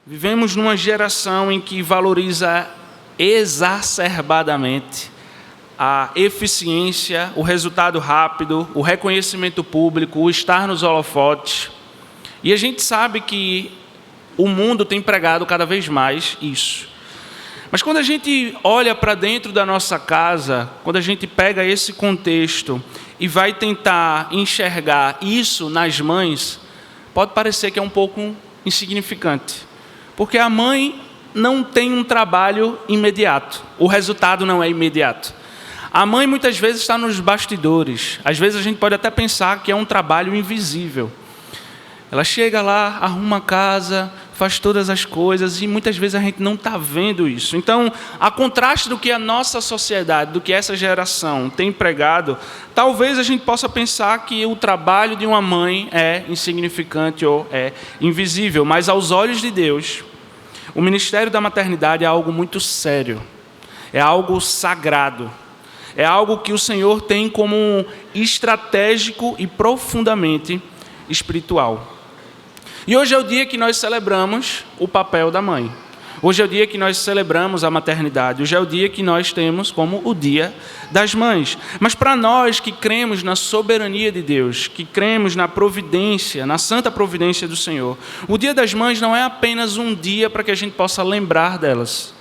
Vivemos numa geração em que valoriza exacerbadamente a eficiência, o resultado rápido, o reconhecimento público, o estar nos holofotes. E a gente sabe que o mundo tem pregado cada vez mais isso. Mas quando a gente olha para dentro da nossa casa, quando a gente pega esse contexto e vai tentar enxergar isso nas mães, pode parecer que é um pouco insignificante. Porque a mãe não tem um trabalho imediato, o resultado não é imediato. A mãe muitas vezes está nos bastidores, às vezes a gente pode até pensar que é um trabalho invisível. Ela chega lá, arruma a casa, faz todas as coisas e muitas vezes a gente não está vendo isso. Então, a contraste do que a nossa sociedade, do que essa geração tem pregado, talvez a gente possa pensar que o trabalho de uma mãe é insignificante ou é invisível, mas aos olhos de Deus, o ministério da maternidade é algo muito sério, é algo sagrado, é algo que o Senhor tem como estratégico e profundamente espiritual. E hoje é o dia que nós celebramos o papel da mãe. Hoje é o dia que nós celebramos a maternidade. Hoje é o dia que nós temos como o Dia das Mães. Mas para nós que cremos na soberania de Deus, que cremos na providência, na santa providência do Senhor, o Dia das Mães não é apenas um dia para que a gente possa lembrar delas.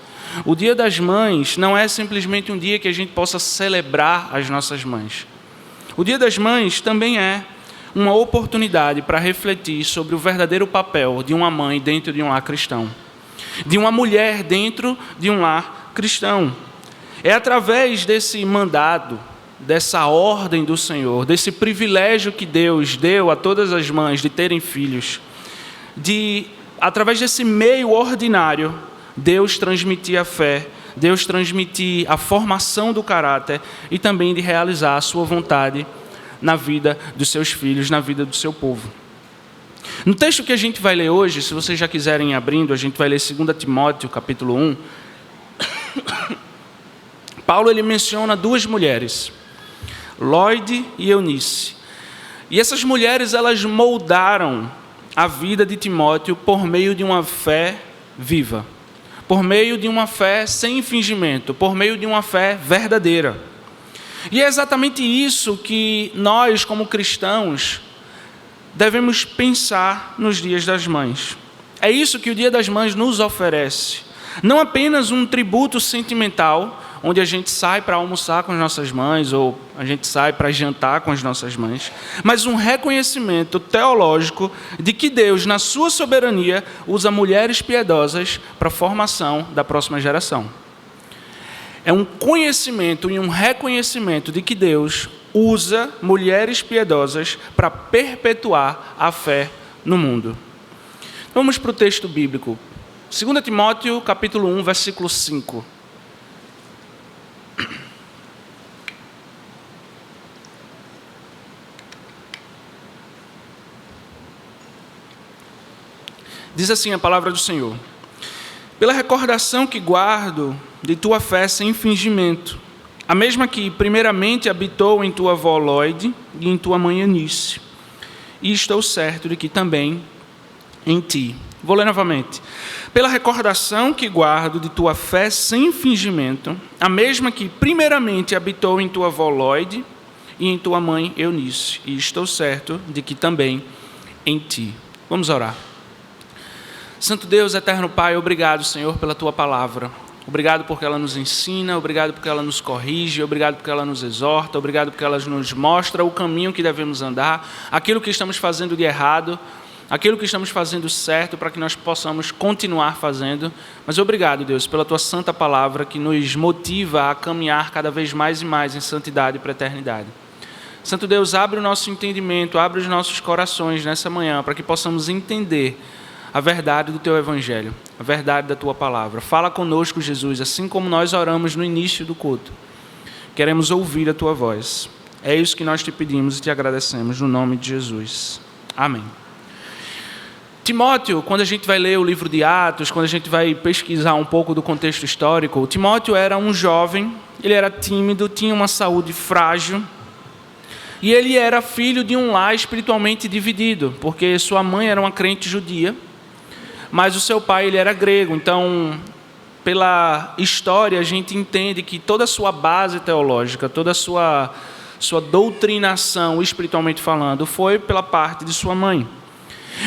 O Dia das Mães não é simplesmente um dia que a gente possa celebrar as nossas mães. O Dia das Mães também é uma oportunidade para refletir sobre o verdadeiro papel de uma mãe dentro de um lar cristão, de uma mulher dentro de um lar cristão. É através desse mandado, dessa ordem do Senhor, desse privilégio que Deus deu a todas as mães de terem filhos, através desse meio ordinário, Deus transmitir a fé, Deus transmitir a formação do caráter e também de realizar a sua vontade na vida dos seus filhos, na vida do seu povo. No texto que a gente vai ler hoje, se vocês já quiserem ir abrindo, a gente vai ler 2 Timóteo, capítulo 1. Paulo ele menciona duas mulheres, Lóide e Eunice. E essas mulheres elas moldaram a vida de Timóteo por meio de uma fé viva, por meio de uma fé sem fingimento, por meio de uma fé verdadeira. E é exatamente isso que nós, como cristãos, devemos pensar nos dias das mães. É isso que o Dia das Mães nos oferece. Não apenas um tributo sentimental, onde a gente sai para almoçar com as nossas mães, ou a gente sai para jantar com as nossas mães, mas um reconhecimento teológico de que Deus, na sua soberania, usa mulheres piedosas para a formação da próxima geração. É um conhecimento e um reconhecimento de que Deus usa mulheres piedosas para perpetuar a fé no mundo. Vamos para o texto bíblico. 2 Timóteo, capítulo 1, versículo 5. Diz assim a palavra do Senhor: pela recordação que guardo de tua fé sem fingimento, a mesma que primeiramente habitou em tua avó Lóide e em tua mãe Eunice, e estou certo de que também em ti. Vou ler novamente. Pela recordação que guardo de tua fé sem fingimento, a mesma que primeiramente habitou em tua avó Lóide e em tua mãe Eunice, e estou certo de que também em ti. Vamos orar. Santo Deus, eterno Pai, obrigado, Senhor, pela tua palavra. Obrigado porque ela nos ensina, obrigado porque ela nos corrige, obrigado porque ela nos exorta, obrigado porque ela nos mostra o caminho que devemos andar, aquilo que estamos fazendo de errado, aquilo que estamos fazendo certo, para que nós possamos continuar fazendo. Mas obrigado, Deus, pela tua santa palavra que nos motiva a caminhar cada vez mais e mais em santidade para a eternidade. Santo Deus, abre o nosso entendimento, abre os nossos corações nessa manhã, para que possamos entender a verdade do teu evangelho, a verdade da tua palavra. Fala conosco, Jesus, assim como nós oramos no início do culto. Queremos ouvir a tua voz. É isso que nós te pedimos e te agradecemos, no nome de Jesus. Amém. Timóteo, quando a gente vai ler o livro de Atos, quando a gente vai pesquisar um pouco do contexto histórico, Timóteo era um jovem, ele era tímido, tinha uma saúde frágil, e ele era filho de um lar espiritualmente dividido, porque sua mãe era uma crente judia, mas o seu pai ele era grego. Então, pela história, a gente entende que toda a sua base teológica, toda a sua doutrinação, espiritualmente falando, foi pela parte de sua mãe.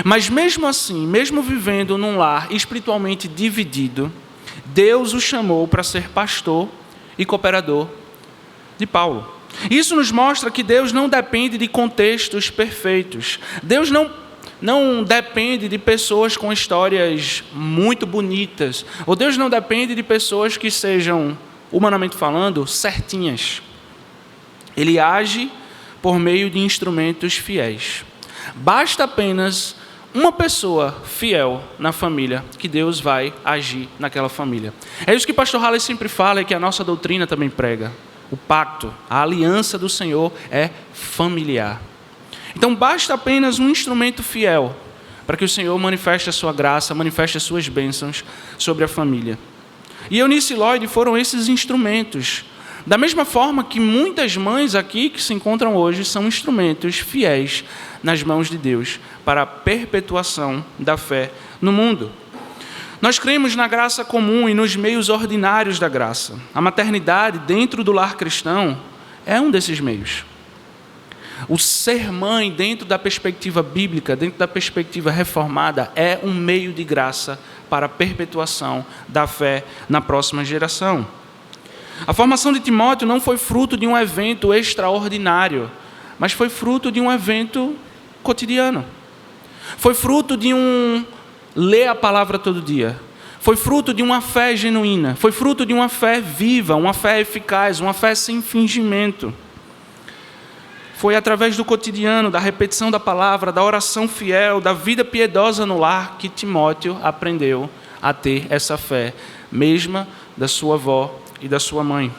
Mas mesmo assim, mesmo vivendo num lar espiritualmente dividido, Deus o chamou para ser pastor e cooperador de Paulo. Isso nos mostra que Deus não depende de contextos perfeitos. Deus não depende de pessoas com histórias muito bonitas. Ou Deus não depende de pessoas que sejam, humanamente falando, certinhas. Ele age por meio de instrumentos fiéis. Basta apenas uma pessoa fiel na família que Deus vai agir naquela família. É isso que o pastor Halley sempre fala e que a nossa doutrina também prega. O pacto, a aliança do Senhor é familiar. Então basta apenas um instrumento fiel para que o Senhor manifeste a sua graça, manifeste as suas bênçãos sobre a família. E Eunice e Lloyd foram esses instrumentos. Da mesma forma que muitas mães aqui que se encontram hoje são instrumentos fiéis nas mãos de Deus para a perpetuação da fé no mundo. Nós cremos na graça comum e nos meios ordinários da graça. A maternidade dentro do lar cristão é um desses meios. O ser mãe dentro da perspectiva bíblica, dentro da perspectiva reformada, é um meio de graça para a perpetuação da fé na próxima geração. A formação de Timóteo não foi fruto de um evento extraordinário, mas foi fruto de um evento cotidiano. Foi fruto de ler a palavra todo dia. Foi fruto de uma fé genuína. Foi fruto de uma fé viva, uma fé eficaz, uma fé sem fingimento. Foi através do cotidiano, da repetição da palavra, da oração fiel, da vida piedosa no lar que Timóteo aprendeu a ter essa fé, mesma da sua avó e da sua mãe.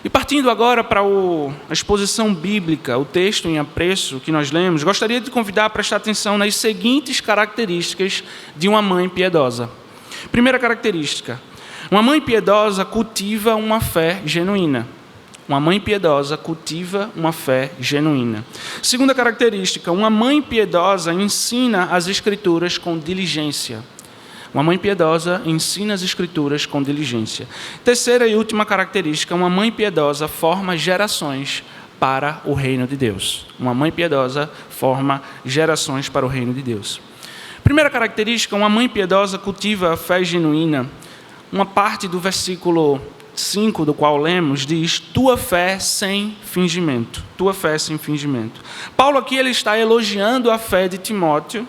E partindo agora para a exposição bíblica, o texto em apreço que nós lemos, gostaria de convidar a prestar atenção nas seguintes características de uma mãe piedosa. Primeira característica: uma mãe piedosa cultiva uma fé genuína. Uma mãe piedosa cultiva uma fé genuína. Segunda característica: uma mãe piedosa ensina as Escrituras com diligência. Uma mãe piedosa ensina as Escrituras com diligência. Terceira e última característica: uma mãe piedosa forma gerações para o reino de Deus. Uma mãe piedosa forma gerações para o reino de Deus. Primeira característica: uma mãe piedosa cultiva a fé genuína. Uma parte do versículo 5, do qual lemos, diz: tua fé sem fingimento. Tua fé sem fingimento. Paulo aqui ele está elogiando a fé de Timóteo.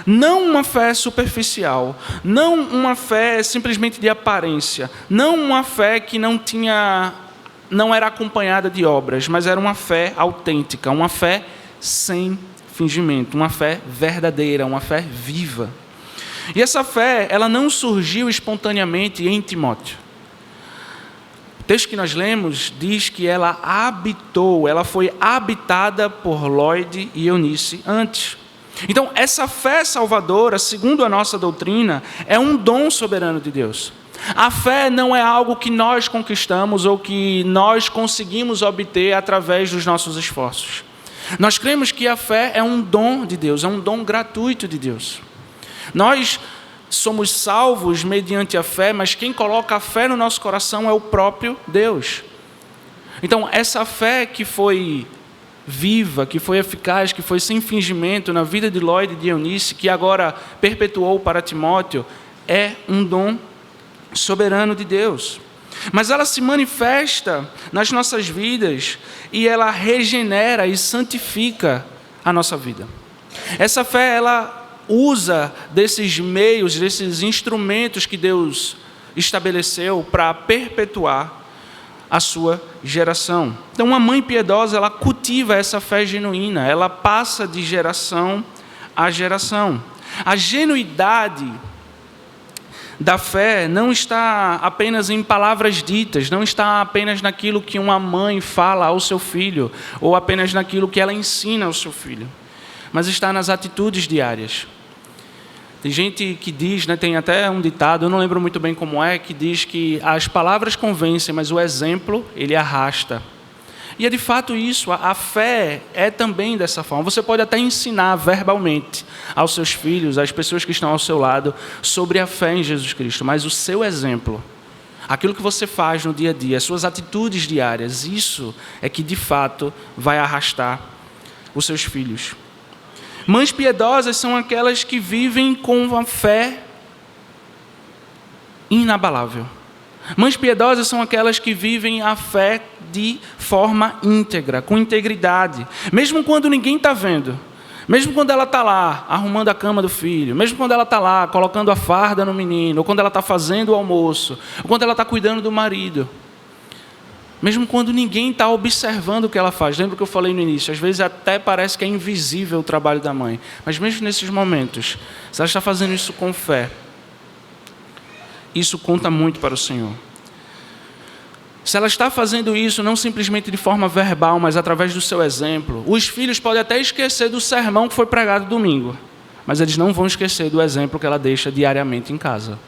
Não uma fé superficial, não uma fé simplesmente de aparência, não uma fé que não era acompanhada de obras, mas era uma fé autêntica, uma fé sem fingimento, uma fé verdadeira, uma fé viva. E essa fé, ela não surgiu espontaneamente em Timóteo. O texto que nós lemos diz que ela foi habitada por Lloyd e Eunice antes. Então, essa fé salvadora, segundo a nossa doutrina, é um dom soberano de Deus. A fé não é algo que nós conquistamos ou que nós conseguimos obter através dos nossos esforços. Nós cremos que a fé é um dom de Deus, é um dom gratuito de Deus. Nós somos salvos mediante a fé, mas quem coloca a fé no nosso coração é o próprio Deus. Então, essa fé que foi viva, que foi eficaz, que foi sem fingimento na vida de Lloyd e de Eunice, que agora perpetuou para Timóteo, é um dom soberano de Deus. Mas ela se manifesta nas nossas vidas e ela regenera e santifica a nossa vida. Essa fé, ela usa desses meios, desses instrumentos que Deus estabeleceu para perpetuar a sua geração. Então, uma mãe piedosa, ela cultiva essa fé genuína, ela passa de geração a geração. A genuidade da fé não está apenas em palavras ditas, não está apenas naquilo que uma mãe fala ao seu filho, ou apenas naquilo que ela ensina ao seu filho, mas está nas atitudes diárias. Tem gente que diz, tem até um ditado, eu não lembro muito bem como é, que diz que as palavras convencem, mas o exemplo, ele arrasta. E é de fato isso, a fé é também dessa forma. Você pode até ensinar verbalmente aos seus filhos, às pessoas que estão ao seu lado, sobre a fé em Jesus Cristo, mas o seu exemplo, aquilo que você faz no dia a dia, as suas atitudes diárias, isso é que de fato vai arrastar os seus filhos. Mães piedosas são aquelas que vivem com uma fé inabalável. Mães piedosas são aquelas que vivem a fé de forma íntegra, com integridade. Mesmo quando ninguém está vendo. Mesmo quando ela está lá, arrumando a cama do filho. Mesmo quando ela está lá, colocando a farda no menino. Ou quando ela está fazendo o almoço. Ou quando ela está cuidando do marido. Mesmo quando ninguém está observando o que ela faz. Lembra que eu falei no início? Às vezes até parece que é invisível o trabalho da mãe. Mas mesmo nesses momentos, se ela está fazendo isso com fé, isso conta muito para o Senhor. Se ela está fazendo isso não simplesmente de forma verbal, mas através do seu exemplo, os filhos podem até esquecer do sermão que foi pregado domingo, mas eles não vão esquecer do exemplo que ela deixa diariamente em casa.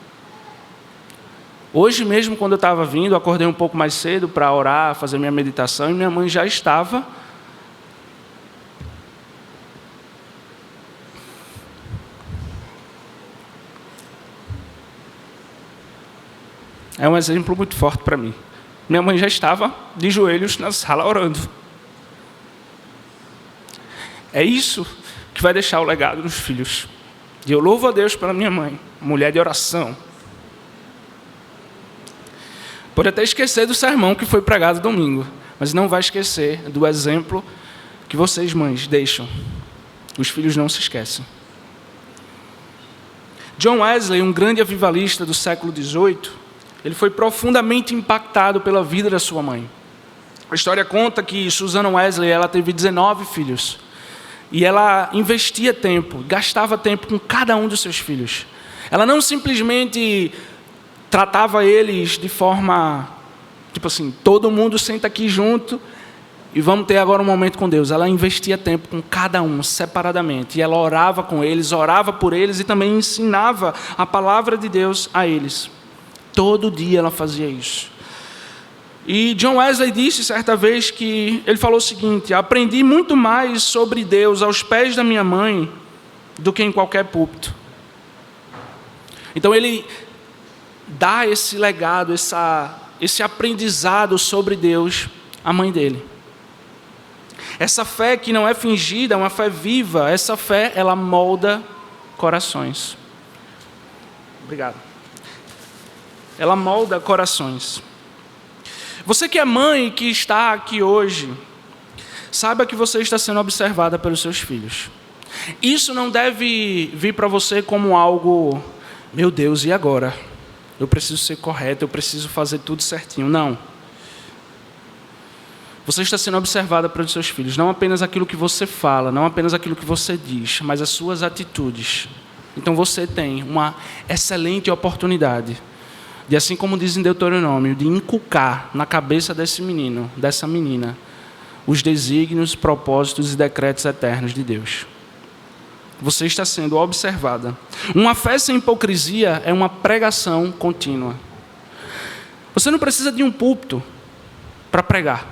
Hoje mesmo, quando eu estava vindo, eu acordei um pouco mais cedo para orar, fazer minha meditação, e minha mãe já estava é um exemplo muito forte para mim. Minha mãe já estava de joelhos na sala orando. É isso que vai deixar o legado nos filhos. E eu louvo a Deus pela minha mãe, mulher de oração. Pode até esquecer do sermão que foi pregado domingo, mas não vai esquecer do exemplo que vocês, mães, deixam. Os filhos não se esquecem. John Wesley, um grande avivalista do século XVIII, ele foi profundamente impactado pela vida da sua mãe. A história conta que Susanna Wesley, ela teve 19 filhos. E ela investia tempo, gastava tempo com cada um dos seus filhos. Ela não simplesmente tratava eles de forma, tipo assim, todo mundo senta aqui junto e vamos ter agora um momento com Deus. Ela investia tempo com cada um, separadamente. E ela orava com eles, orava por eles e também ensinava a palavra de Deus a eles. Todo dia ela fazia isso. E John Wesley disse certa vez que ele falou o seguinte: aprendi muito mais sobre Deus aos pés da minha mãe do que em qualquer púlpito. Então ele dá esse legado, esse aprendizado sobre Deus à mãe dele. Essa fé que não é fingida, é uma fé viva. Essa fé, ela molda corações. Obrigado. Ela molda corações. Você que é mãe e que está aqui hoje, saiba que você está sendo observada pelos seus filhos. Isso não deve vir para você como algo, meu Deus, e agora? Eu preciso ser correto, eu preciso fazer tudo certinho. Não. Você está sendo observada pelos seus filhos. Não apenas aquilo que você fala, não apenas aquilo que você diz, mas as suas atitudes. Então você tem uma excelente oportunidade de, assim como diz em Deuteronômio, de inculcar na cabeça desse menino, dessa menina, os desígnios, propósitos e decretos eternos de Deus. Você está sendo observada. Uma fé sem hipocrisia é uma pregação contínua. Você não precisa de um púlpito para pregar.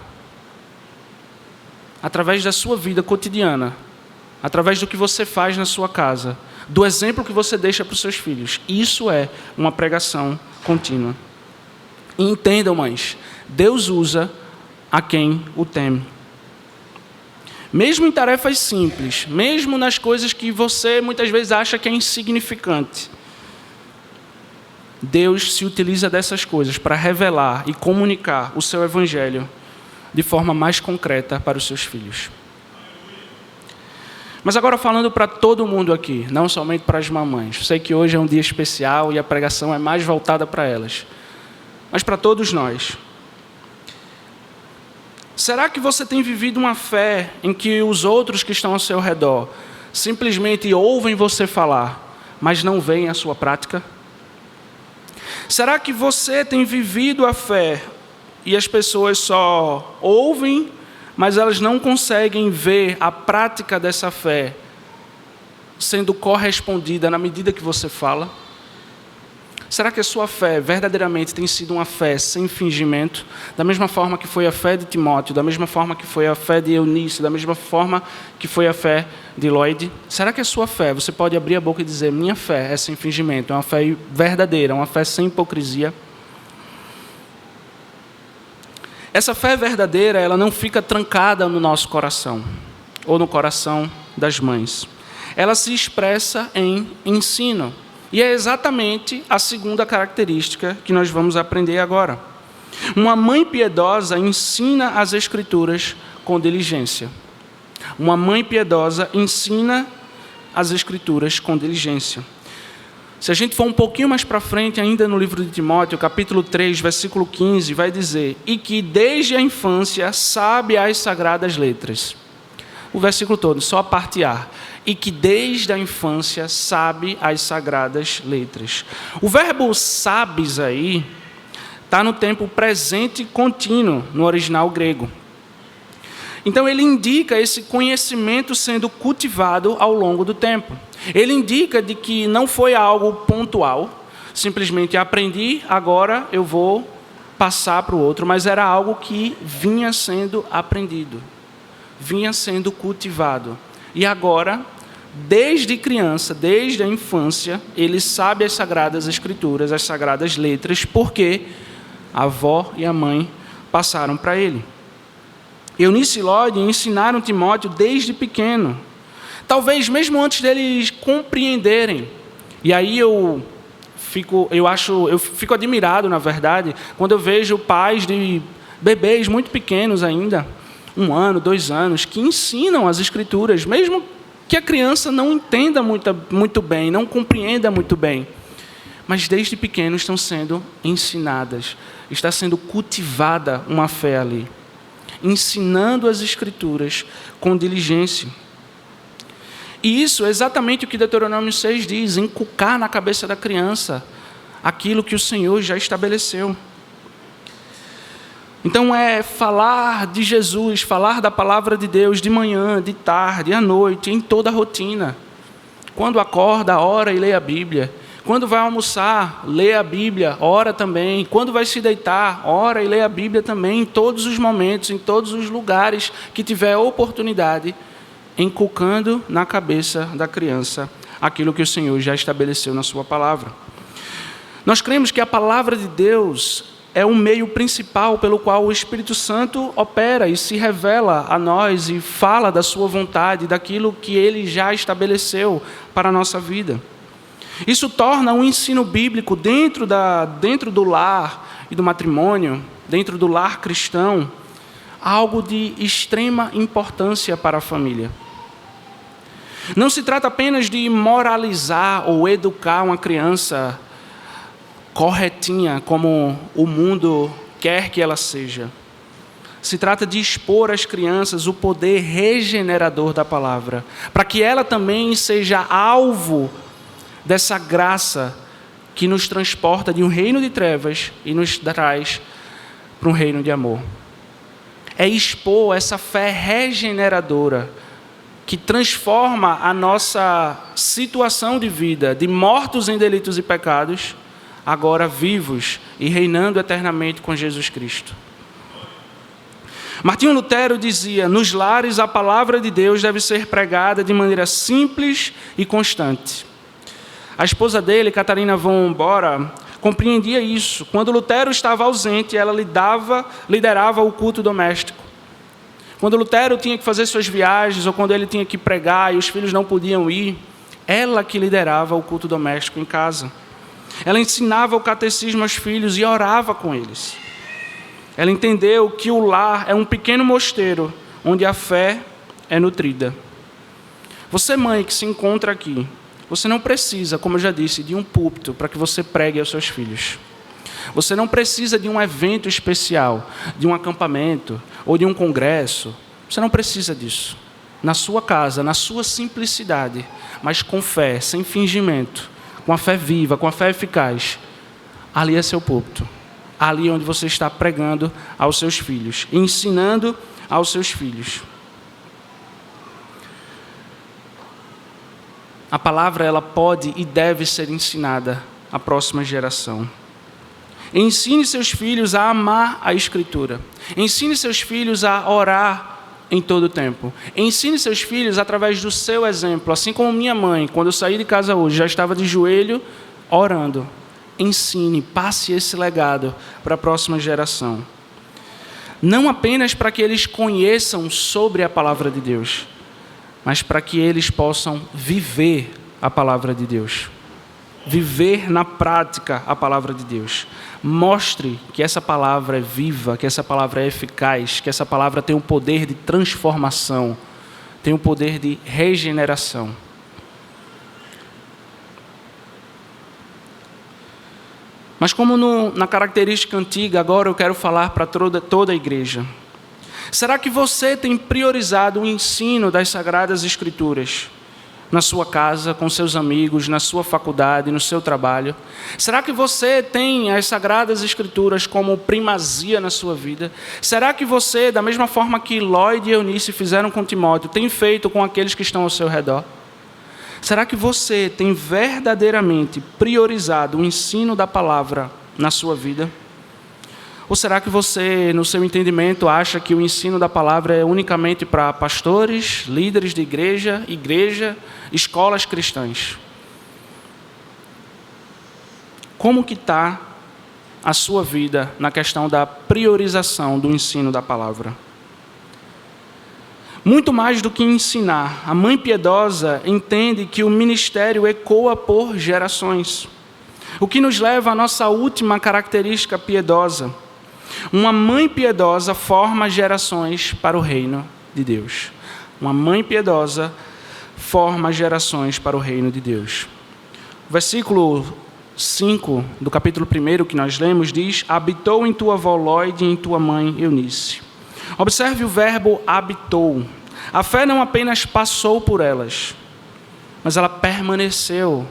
Através da sua vida cotidiana, através do que você faz na sua casa, do exemplo que você deixa para os seus filhos. Isso é uma pregação contínua. E entendam, mães, Deus usa a quem o teme. Mesmo em tarefas simples, mesmo nas coisas que você muitas vezes acha que é insignificante, Deus se utiliza dessas coisas para revelar e comunicar o seu evangelho de forma mais concreta para os seus filhos. Mas agora falando para todo mundo aqui, não somente para as mamães. Sei que hoje é um dia especial e a pregação é mais voltada para elas. Mas para todos nós. Será que você tem vivido uma fé em que os outros que estão ao seu redor simplesmente ouvem você falar, mas não veem a sua prática? Será que você tem vivido a fé e as pessoas só ouvem, mas elas não conseguem ver a prática dessa fé sendo correspondida na medida que você fala? Será que a sua fé verdadeiramente tem sido uma fé sem fingimento? Da mesma forma que foi a fé de Timóteo, da mesma forma que foi a fé de Eunice, da mesma forma que foi a fé de Lloyd? Será que a sua fé, você pode abrir a boca e dizer, minha fé é sem fingimento, é uma fé verdadeira, uma fé sem hipocrisia? Essa fé verdadeira, ela não fica trancada no nosso coração, ou no coração das mães. Ela se expressa em ensino. E é exatamente a segunda característica que nós vamos aprender agora. Uma mãe piedosa ensina as Escrituras com diligência. Uma mãe piedosa ensina as Escrituras com diligência. Se a gente for um pouquinho mais para frente, ainda no livro de Timóteo, capítulo 3, versículo 15, vai dizer, e que desde a infância sabe as sagradas letras. O versículo todo, só a parte A. E que desde a infância sabe as sagradas letras. O verbo sabes aí está no tempo presente contínuo, no original grego. Então ele indica esse conhecimento sendo cultivado ao longo do tempo. Ele indica de que não foi algo pontual, simplesmente aprendi, agora eu vou passar para o outro, mas era algo que vinha sendo aprendido, vinha sendo cultivado. E agora, desde criança, desde a infância, ele sabe as Sagradas Escrituras, as Sagradas Letras, porque a avó e a mãe passaram para ele. Eunice e Lloyd ensinaram Timóteo desde pequeno, talvez mesmo antes deles compreenderem. E aí eu fico admirado, na verdade, quando eu vejo pais de bebês muito pequenos ainda, 1 ano, 2 anos, que ensinam as Escrituras, mesmo que a criança não entenda muito bem, não compreenda muito bem. Mas desde pequeno estão sendo ensinadas, está sendo cultivada uma fé ali, ensinando as Escrituras com diligência. E isso é exatamente o que Deuteronômio 6 diz, inculcar na cabeça da criança aquilo que o Senhor já estabeleceu. Então é falar de Jesus, falar da palavra de Deus de manhã, de tarde, à noite, em toda a rotina. Quando acorda, ora e lê a Bíblia. Quando vai almoçar, lê a Bíblia, ora também. Quando vai se deitar, ora e lê a Bíblia também, em todos os momentos, em todos os lugares que tiver oportunidade, inculcando na cabeça da criança aquilo que o Senhor já estabeleceu na sua palavra. Nós cremos que a palavra de Deus é o meio principal pelo qual o Espírito Santo opera e se revela a nós e fala da sua vontade, daquilo que ele já estabeleceu para a nossa vida. Isso torna um ensino bíblico dentro do lar e do matrimônio, dentro do lar cristão, algo de extrema importância para a família. Não se trata apenas de moralizar ou educar uma criança corretinha, como o mundo quer que ela seja. Se trata de expor às crianças o poder regenerador da palavra, para que ela também seja alvo dessa graça que nos transporta de um reino de trevas e nos traz para um reino de amor. É expor essa fé regeneradora que transforma a nossa situação de vida, de mortos em delitos e pecados, agora vivos e reinando eternamente com Jesus Cristo. Martinho Lutero dizia, nos lares a palavra de Deus deve ser pregada de maneira simples e constante. A esposa dele, Catarina von Bora, compreendia isso. Quando Lutero estava ausente, ela liderava o culto doméstico. Quando Lutero tinha que fazer suas viagens, ou quando ele tinha que pregar e os filhos não podiam ir, ela que liderava o culto doméstico em casa. Ela ensinava o catecismo aos filhos e orava com eles. Ela entendeu que o lar é um pequeno mosteiro onde a fé é nutrida. Você, mãe, que se encontra aqui, você não precisa, como eu já disse, de um púlpito para que você pregue aos seus filhos. Você não precisa de um evento especial, de um acampamento ou de um congresso. Você não precisa disso. Na sua casa, na sua simplicidade, mas com fé, sem fingimento, com a fé viva, com a fé eficaz, ali é seu púlpito. Ali onde você está pregando aos seus filhos, ensinando aos seus filhos. A palavra, ela pode e deve ser ensinada a próxima geração. Ensine seus filhos a amar a Escritura. Ensine seus filhos a orar em todo o tempo. Ensine seus filhos através do seu exemplo. Assim como minha mãe, quando eu saí de casa hoje, já estava de joelho orando. Ensine, passe esse legado para a próxima geração. Não apenas para que eles conheçam sobre a palavra de Deus, mas para que eles possam viver a palavra de Deus. Viver na prática a palavra de Deus. Mostre que essa palavra é viva, que essa palavra é eficaz, que essa palavra tem o poder de transformação, tem o poder de regeneração. Mas como na característica antiga, agora eu quero falar para toda a igreja. Será que você tem priorizado o ensino das Sagradas Escrituras na sua casa, com seus amigos, na sua faculdade, no seu trabalho? Será que você tem as Sagradas Escrituras como primazia na sua vida? Será que você, da mesma forma que Lloyd e Eunice fizeram com Timóteo, tem feito com aqueles que estão ao seu redor? Será que você tem verdadeiramente priorizado o ensino da palavra na sua vida? Ou será que você, no seu entendimento, acha que o ensino da palavra é unicamente para pastores, líderes de igreja, escolas cristãs? Como que está a sua vida na questão da priorização do ensino da palavra? Muito mais do que ensinar, a mãe piedosa entende que o ministério ecoa por gerações. O que nos leva à nossa última característica piedosa. Uma mãe piedosa forma gerações para o reino de Deus. Uma mãe piedosa forma gerações para o reino de Deus. O versículo 5 do capítulo 1 que nós lemos diz: habitou em tua avó Lloyd e em tua mãe Eunice. Observe o verbo habitou. A fé não apenas passou por elas, mas ela permaneceu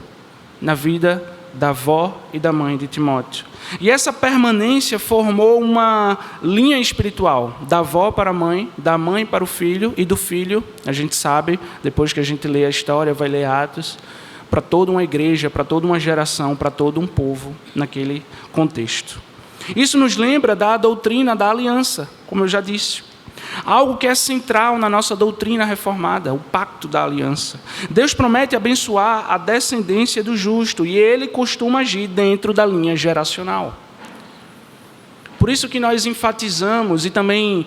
na vida da avó e da mãe de Timóteo. E essa permanência formou uma linha espiritual, da avó para a mãe, da mãe para o filho, e do filho, a gente sabe, depois que a gente lê a história, vai ler Atos, para toda uma igreja, para toda uma geração, para todo um povo naquele contexto. Isso nos lembra da doutrina da aliança, como eu já disse. Algo que é central na nossa doutrina reformada, o pacto da aliança. Deus promete abençoar a descendência do justo e ele costuma agir dentro da linha geracional. Por isso que nós enfatizamos e também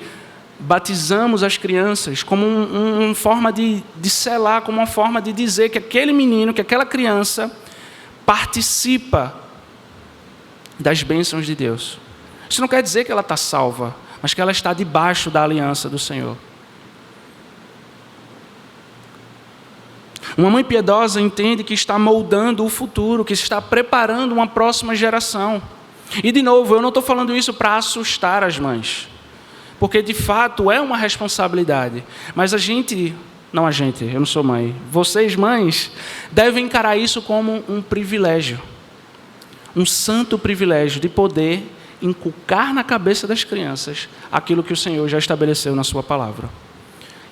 batizamos as crianças como uma forma de selar, como uma forma de dizer que aquele menino, que aquela criança participa das bênçãos de Deus. Isso não quer dizer que ela está salva, mas que ela está debaixo da aliança do Senhor. Uma mãe piedosa entende que está moldando o futuro, que está preparando uma próxima geração. E, de novo, eu não estou falando isso para assustar as mães, porque, de fato, é uma responsabilidade. Mas eu não sou mãe, vocês, mães, devem encarar isso como um privilégio, um santo privilégio de poder inculcar na cabeça das crianças aquilo que o Senhor já estabeleceu na sua palavra.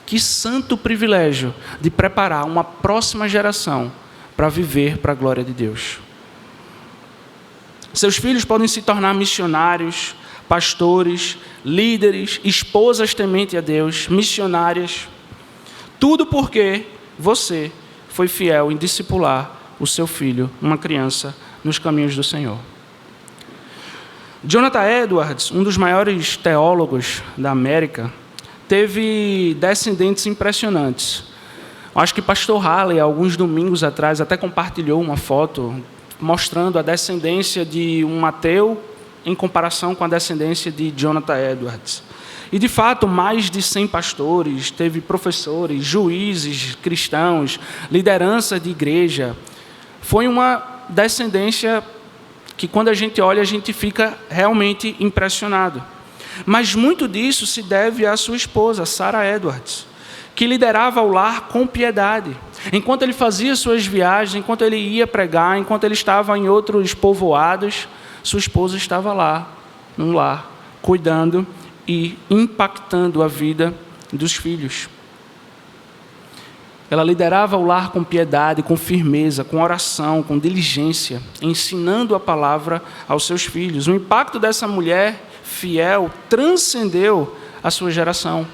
Que santo privilégio de preparar uma próxima geração para viver para a glória de Deus. Seus filhos podem se tornar missionários, pastores, líderes, esposas tementes a Deus, missionárias. Tudo porque você foi fiel em discipular o seu filho, uma criança, nos caminhos do Senhor. Jonathan Edwards, um dos maiores teólogos da América, teve descendentes impressionantes. Acho que pastor Halley, alguns domingos atrás, até compartilhou uma foto mostrando a descendência de um ateu em comparação com a descendência de Jonathan Edwards. E, de fato, mais de 100 pastores, teve professores, juízes cristãos, liderança de igreja. Foi uma descendência que, quando a gente olha, a gente fica realmente impressionado. Mas muito disso se deve à sua esposa, Sarah Edwards, que liderava o lar com piedade. Enquanto ele fazia suas viagens, enquanto ele ia pregar, enquanto ele estava em outros povoados, sua esposa estava lá, no lar, cuidando e impactando a vida dos filhos. Ela liderava o lar com piedade, com firmeza, com oração, com diligência, ensinando a palavra aos seus filhos. O impacto dessa mulher fiel transcendeu a sua geração.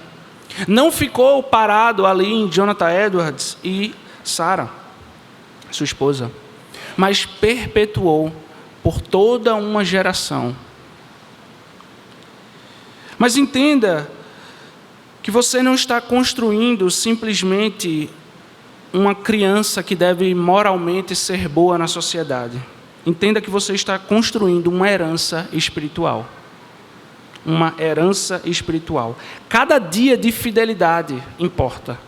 Não ficou parado ali em Jonathan Edwards e Sarah, sua esposa, mas perpetuou por toda uma geração. Mas entenda que você não está construindo simplesmente uma criança que deve moralmente ser boa na sociedade. Entenda que você está construindo uma herança espiritual. Uma herança espiritual. Cada dia de fidelidade importa.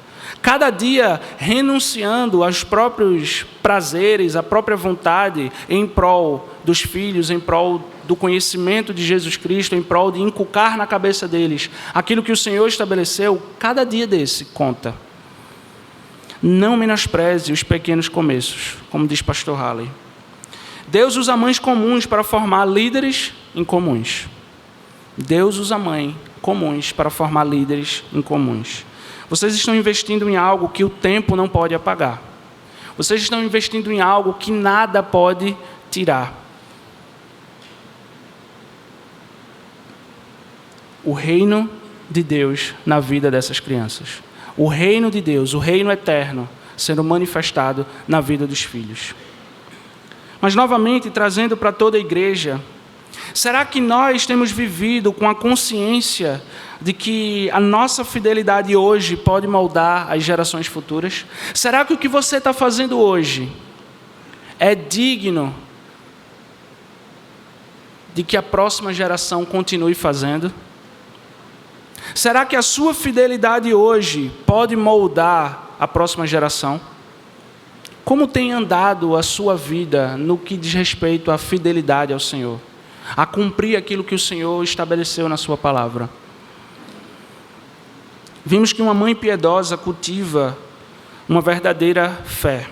Cada dia renunciando aos próprios prazeres, à própria vontade, em prol dos filhos, em prol do conhecimento de Jesus Cristo, em prol de inculcar na cabeça deles aquilo que o Senhor estabeleceu, cada dia desse conta. Não menospreze os pequenos começos, como diz pastor Halley. Deus usa mães comuns para formar líderes incomuns. Deus usa mães comuns para formar líderes incomuns. Vocês estão investindo em algo que o tempo não pode apagar. Vocês estão investindo em algo que nada pode tirar. O reino de Deus na vida dessas crianças. O reino de Deus, o reino eterno, sendo manifestado na vida dos filhos. Mas, novamente, trazendo para toda a igreja, será que nós temos vivido com a consciência de que a nossa fidelidade hoje pode moldar as gerações futuras? Será que o que você está fazendo hoje é digno de que a próxima geração continue fazendo? Será que a sua fidelidade hoje pode moldar a próxima geração? Como tem andado a sua vida no que diz respeito à fidelidade ao Senhor? A cumprir aquilo que o Senhor estabeleceu na sua palavra? Vimos que uma mãe piedosa cultiva uma verdadeira fé.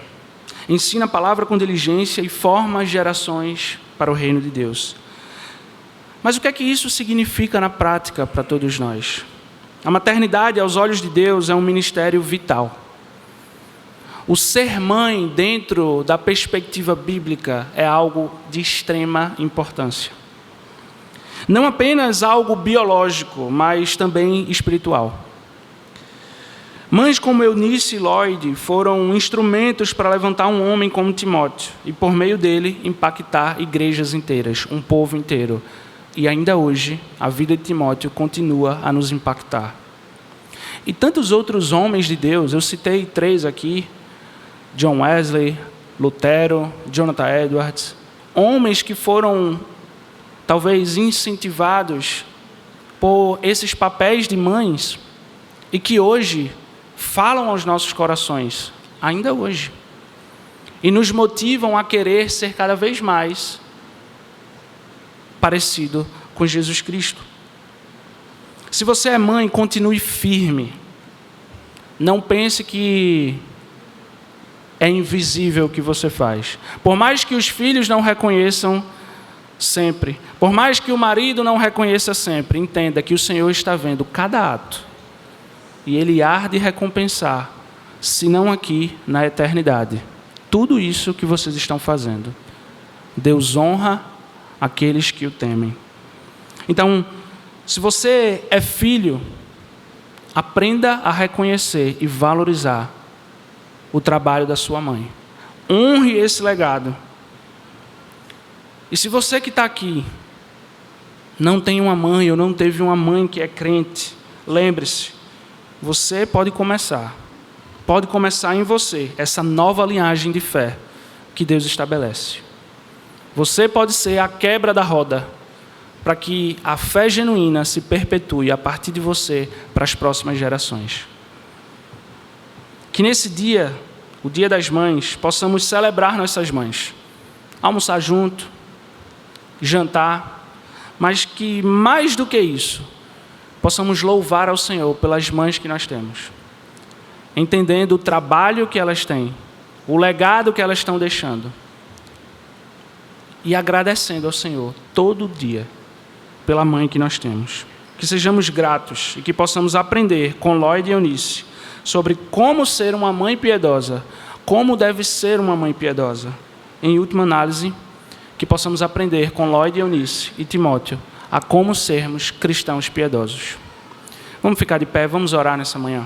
Ensina a palavra com diligência e forma gerações para o reino de Deus. Mas o que é que isso significa na prática para todos nós? A maternidade, aos olhos de Deus, é um ministério vital. O ser mãe, dentro da perspectiva bíblica, é algo de extrema importância. Não apenas algo biológico, mas também espiritual. Mães como Eunice e Lloyd foram instrumentos para levantar um homem como Timóteo e, por meio dele, impactar igrejas inteiras, um povo inteiro. E ainda hoje, a vida de Timóteo continua a nos impactar. E tantos outros homens de Deus, eu citei 3 aqui, John Wesley, Lutero, Jonathan Edwards, homens que foram talvez incentivados por esses papéis de mães e que hoje falam aos nossos corações, ainda hoje, e nos motivam a querer ser cada vez mais parecido com Jesus Cristo. Se você é mãe, continue firme. Não pense que é invisível o que você faz. Por mais que os filhos não reconheçam sempre, por mais que o marido não reconheça sempre, entenda que o Senhor está vendo cada ato. E Ele há de recompensar, se não aqui, na eternidade, tudo isso que vocês estão fazendo. Deus honra aqueles que o temem. Então, se você é filho, aprenda a reconhecer e valorizar o trabalho da sua mãe. Honre esse legado. E se você que está aqui não tem uma mãe ou não teve uma mãe que é crente, lembre-se, você pode começar. Pode começar em você essa nova linhagem de fé que Deus estabelece. Você pode ser a quebra da roda para que a fé genuína se perpetue a partir de você para as próximas gerações. Que nesse dia, o Dia das Mães, possamos celebrar nossas mães. Almoçar junto, jantar, mas que mais do que isso, possamos louvar ao Senhor pelas mães que nós temos. Entendendo o trabalho que elas têm, o legado que elas estão deixando. E agradecendo ao Senhor todo dia pela mãe que nós temos. Que sejamos gratos e que possamos aprender com Lloyd e Eunice sobre como ser uma mãe piedosa, como deve ser uma mãe piedosa. Em última análise, que possamos aprender com Lloyd, Eunice e Timóteo a como sermos cristãos piedosos. Vamos ficar de pé, vamos orar nessa manhã.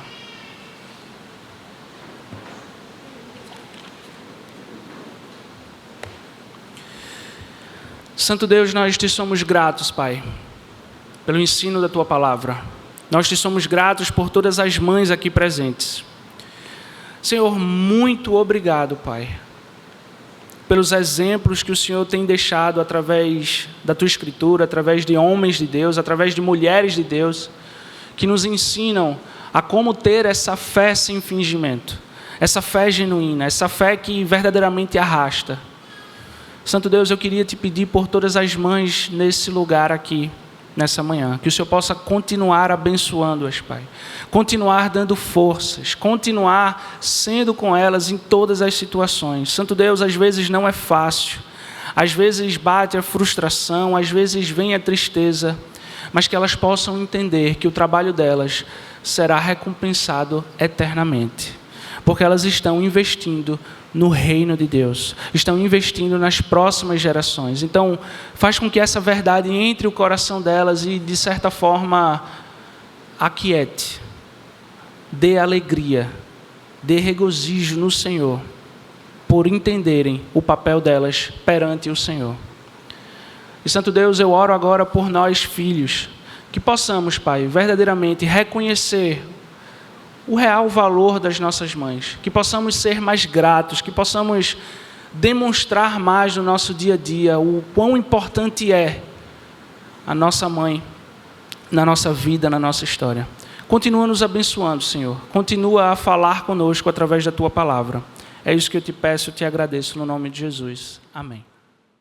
Santo Deus, nós te somos gratos, Pai, pelo ensino da Tua palavra. Nós te somos gratos por todas as mães aqui presentes. Senhor, muito obrigado, Pai, pelos exemplos que o Senhor tem deixado através da Tua Escritura, através de homens de Deus, através de mulheres de Deus, que nos ensinam a como ter essa fé sem fingimento, essa fé genuína, essa fé que verdadeiramente arrasta. Santo Deus, eu queria te pedir por todas as mães nesse lugar aqui, nessa manhã, que o Senhor possa continuar abençoando-as, Pai, continuar dando forças, continuar sendo com elas em todas as situações. Santo Deus, às vezes não é fácil, às vezes bate a frustração, às vezes vem a tristeza, mas que elas possam entender que o trabalho delas será recompensado eternamente, porque elas estão investindo no reino de Deus, estão investindo nas próximas gerações. Então, faz com que essa verdade entre o coração delas e, de certa forma, aquiete, dê alegria, dê regozijo no Senhor, por entenderem o papel delas perante o Senhor. E, Santo Deus, eu oro agora por nós, filhos, que possamos, Pai, verdadeiramente reconhecer o real valor das nossas mães, que possamos ser mais gratos, que possamos demonstrar mais no nosso dia a dia o quão importante é a nossa mãe na nossa vida, na nossa história. Continua nos abençoando, Senhor. Continua a falar conosco através da Tua palavra. É isso que eu te peço e te agradeço no nome de Jesus. Amém.